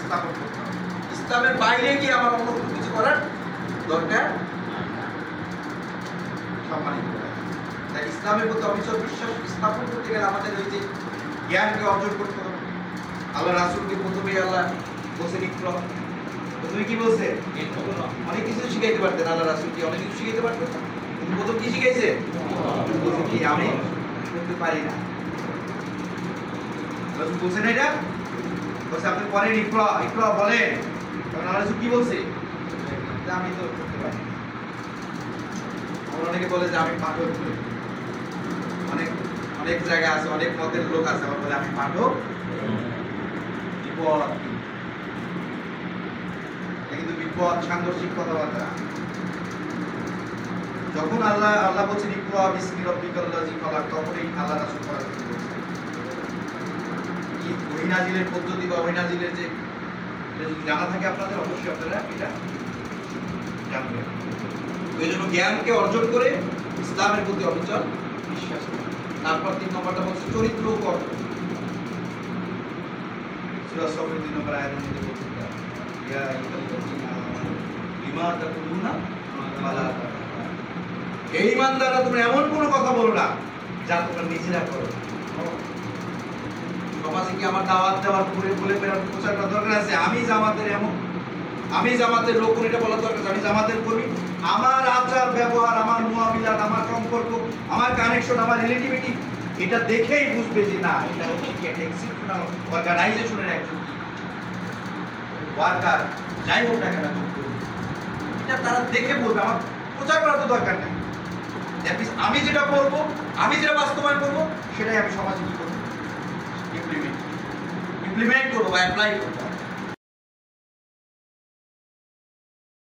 স্থাপন করতে হবে। ইসলামের বাইরে গিয়ে আমার অন্য কিছু করার দরকার। সম্মানিত তাই ইসলামের প্রতি অবিচল বিশ্বাস স্থাপন করতে গেলে আমাদের ওই যে জ্ঞানকে অর্জন করতে হবে। আল্লাহ রাসূলকে প্রথমেই আল্লাহ বলছে ইকরা, প্রথমে কি বলছে? অনেক কিছু শিখাইতে পারতেন আল্লাহ রাসূলকে, অনেক কিছু শিখাইতে পারতেন, কিন্তু প্রথম কি শিখাইছে? বলছে কি আমি করতে পারি না। রাসূল বলছে না এটা, বলছে আপনি পড়েন ইকরা, ইকরা বলেন। তখন আল্লাহ রাসূল কি বলছে? যে আমি তো করতে পারি না। আমরা অনেকে বলে যে আমি পাঠক, অনেক অনেক জায়গায় আছে, অনেক মতের লোক আছে আবার বলে আমি পাঠক। বিপদ, কিন্তু বিপদ সাংঘর্ষিক কথাবার্তা। যখন আল্লাহ বলছেন ইকরা বিসমি রাব্বিকাল্লাযী খালাক, তখনই আল্লাহ রাসূল পড়া শুরু করছেন। কি ওহী নাজিলের পদ্ধতি বা ওহী নাজিলের যে এটা যদি জানা থাকে আপনাদের, অবশ্যই আপনারা এটা জানবেন। এই জন্য জ্ঞানকে অর্জন করে ইসলামের প্রতি অবিচল বিশ্বাস করা। তারপর 3 নম্বরটা হচ্ছে চরিত্র অর্জন। সূরা সফর 3 নম্বর আয়াতের মধ্যে বলছে ইয়া আইয়ুহাল্লাযীনা আমানু লিমা তাকুলুনা মা লা তাফআলুন। হে ঈমানদাররা, তোমরা এমন কোনো কথা বলো না যা তোমরা নিজেরা করো। সমাজে কি আমার দাওয়াত দেওয়ার পরে বলে বেড়ানোর প্রচার করার দরকার আছে? আমি জামাতের লোক এটা বলার দরকার আছে? আমি জামাতের কর্মী, আমার আচার ব্যবহার, আমার মুআমিলাত, আমার সম্পর্ক, আমার কানেকশন, আমার রিলেটিভিটি, এটা দেখেই বুঝবে যে না এটা হচ্ছে কি একটা এক্সেপশনাল অর্গানাইজেশনের একজন ওয়ার্কার, যাই হোক না কেন এটা তারা দেখে বলবে। আমার প্রচার করার তো দরকার নেই। আমি যেটা করবো, আমি যেটা বাস্তবায়ন করবো, সেটাই আমি সমাজে কি করবো? ইমপ্লিমেন্ট করবো বা অ্যাপ্লাই করবো।